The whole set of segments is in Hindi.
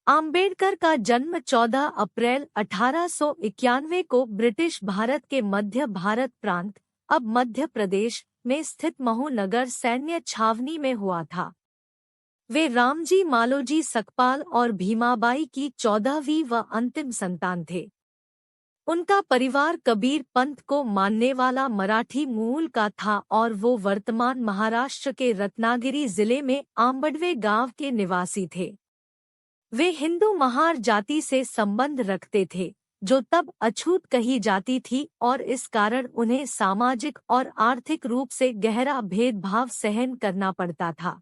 आम्बेडकर का जन्म 14 अप्रैल 1891 को ब्रिटिश भारत के मध्य भारत प्रांत, अब मध्य प्रदेश में स्थित महू नगर सैन्य छावनी में हुआ था। वे रामजी मालोजी सकपाल और भीमाबाई की 14वीं व अंतिम संतान थे। उनका परिवार कबीर पंथ को मानने वाला मराठी मूल का था और वो वर्तमान महाराष्ट्र के रत्नागिरी जिले में आंबडवे गांव के निवासी थे। वे हिंदू महार जाति से संबंध रखते थे, जो तब अछूत कही जाती थी और इस कारण उन्हें सामाजिक और आर्थिक रूप से गहरा भेदभाव सहन करना पड़ता था।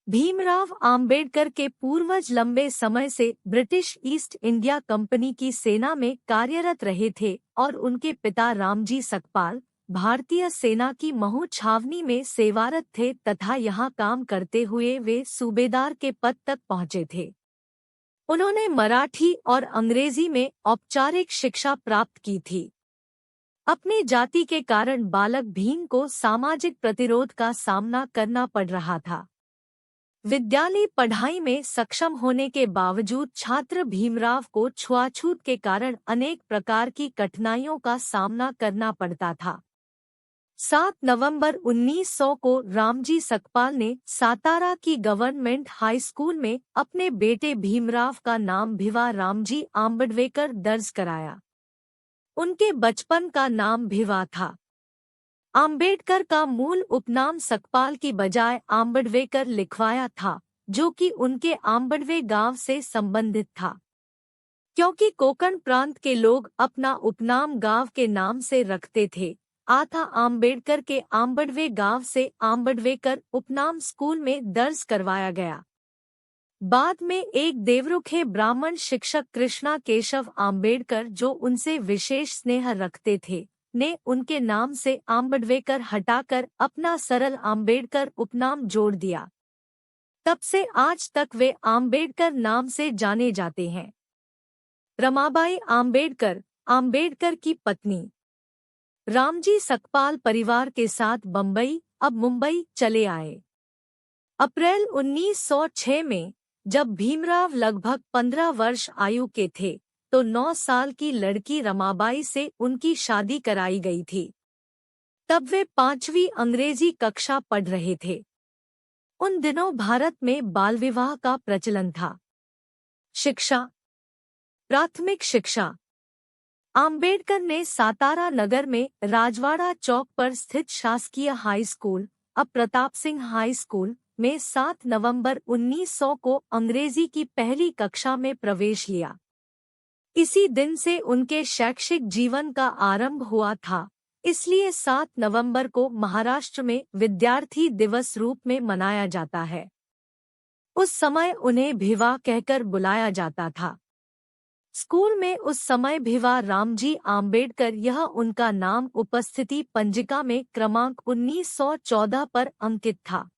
भीमराव आम्बेडकर के पूर्वज लंबे समय से ब्रिटिश ईस्ट इंडिया कंपनी की सेना में कार्यरत रहे थे और उनके पिता रामजी सकपाल भारतीय सेना की महू छावनी में सेवारत थे तथा यहाँ काम करते हुए वे सूबेदार के पद तक पहुँचे थे। उन्होंने मराठी और अंग्रेजी में औपचारिक शिक्षा प्राप्त की थी। अपनी जाति के कारण बालक भीम को सामाजिक प्रतिरोध का सामना करना पड़ रहा था। विद्यालय पढ़ाई में सक्षम होने के बावजूद छात्र भीमराव को छुआछूत के कारण अनेक प्रकार की कठिनाइयों का सामना करना पड़ता था। 7 नवंबर 1900 को रामजी सकपाल ने सातारा की गवर्नमेंट हाई स्कूल में अपने बेटे भीमराव का नाम भिवा रामजी आम्बेडकर दर्ज कराया। उनके बचपन का नाम भिवा था। आम्बेडकर का मूल उपनाम सकपाल की बजाय आम्बेडकर लिखवाया था, जो कि उनके आम्बडवे गांव से संबंधित था। क्योंकि कोंकण प्रांत के लोग अपना उपनाम गांव के नाम से रखते थे, अतः आम्बेडकर के आम्बडवे गांव से आम्बेडकर उपनाम स्कूल में दर्ज करवाया गया। बाद में एक देवरुखे ब्राह्मण शिक्षक कृष्णा केशव आम्बेडकर, जो उनसे विशेष स्नेह रखते थे, ने उनके नाम से आम्बेडकर हटाकर अपना सरल आम्बेडकर उपनाम जोड़ दिया। तब से आज तक वे आम्बेडकर नाम से जाने जाते हैं। रमाबाई आम्बेडकर, आम्बेडकर की पत्नी। रामजी सकपाल परिवार के साथ बम्बई, अब मुंबई चले आए। अप्रैल 1906 में जब भीमराव लगभग 15 वर्ष आयु के थे, तो 9 साल की लड़की रमाबाई से उनकी शादी कराई गई थी। तब वे 5वीं अंग्रेजी कक्षा पढ़ रहे थे। उन दिनों भारत में बाल विवाह का प्रचलन था। शिक्षा। प्राथमिक शिक्षा आम्बेडकर ने सातारा नगर में राजवाड़ा चौक पर स्थित शासकीय हाई स्कूल, अब प्रताप सिंह हाई स्कूल, में 7 नवंबर 1900 को अंग्रेजी की पहली कक्षा में प्रवेश लिया। इसी दिन से उनके शैक्षिक जीवन का आरंभ हुआ था, इसलिए 7 नवंबर को महाराष्ट्र में विद्यार्थी दिवस रूप में मनाया जाता है। उस समय उन्हें भिवा कहकर बुलाया जाता था। स्कूल में उस समय भिवा रामजी आम्बेडकर यह उनका नाम उपस्थिति पंजिका में क्रमांक 1914 पर अंकित था।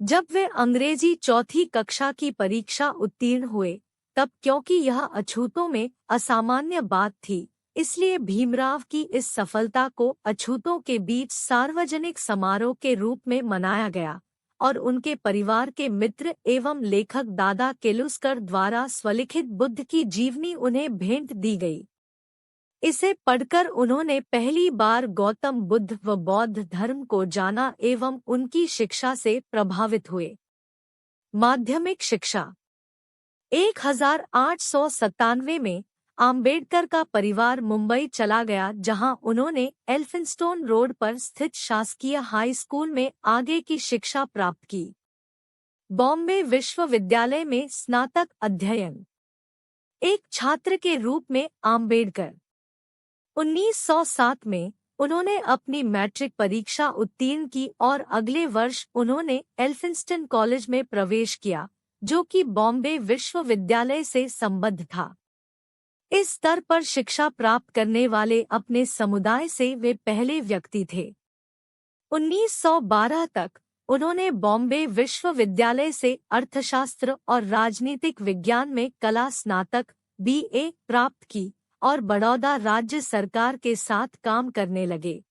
जब वे अंग्रेजी चौथी कक्षा की परीक्षा उत्तीर्ण हुए, तब क्योंकि यह अछूतों में असामान्य बात थी, इसलिए भीमराव की इस सफलता को अछूतों के बीच सार्वजनिक समारोह के रूप में मनाया गया और उनके परिवार के मित्र एवं लेखक दादा केलुस्कर द्वारा स्वलिखित बुद्ध की जीवनी उन्हें भेंट दी गई। इसे पढ़कर उन्होंने पहली बार गौतम बुद्ध व बौद्ध धर्म को जाना एवं उनकी शिक्षा से प्रभावित हुए। माध्यमिक शिक्षा 1897 में आम्बेडकर का परिवार मुंबई चला गया, जहां उन्होंने एल्फिंस्टोन रोड पर स्थित शासकीय हाई स्कूल में आगे की शिक्षा प्राप्त की। बॉम्बे विश्वविद्यालय में स्नातक अध्ययन। एक छात्र के रूप में आम्बेडकर 1907 में उन्होंने अपनी मैट्रिक परीक्षा उत्तीर्ण की और अगले वर्ष उन्होंने एल्फिंस्टन कॉलेज में प्रवेश किया, जो कि बॉम्बे विश्वविद्यालय से संबद्ध था। इस स्तर पर शिक्षा प्राप्त करने वाले अपने समुदाय से वे पहले व्यक्ति थे। 1912 तक उन्होंने बॉम्बे विश्वविद्यालय से अर्थशास्त्र और राजनीतिक विज्ञान में कला स्नातक BA प्राप्त की और बड़ौदा राज्य सरकार के साथ काम करने लगे।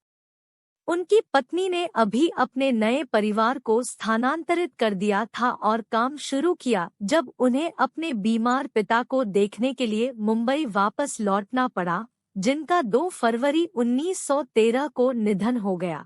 उनकी पत्नी ने अभी अपने नए परिवार को स्थानांतरित कर दिया था और काम शुरू किया जब उन्हें अपने बीमार पिता को देखने के लिए मुंबई वापस लौटना पड़ा, जिनका 2 फरवरी 1913 को निधन हो गया।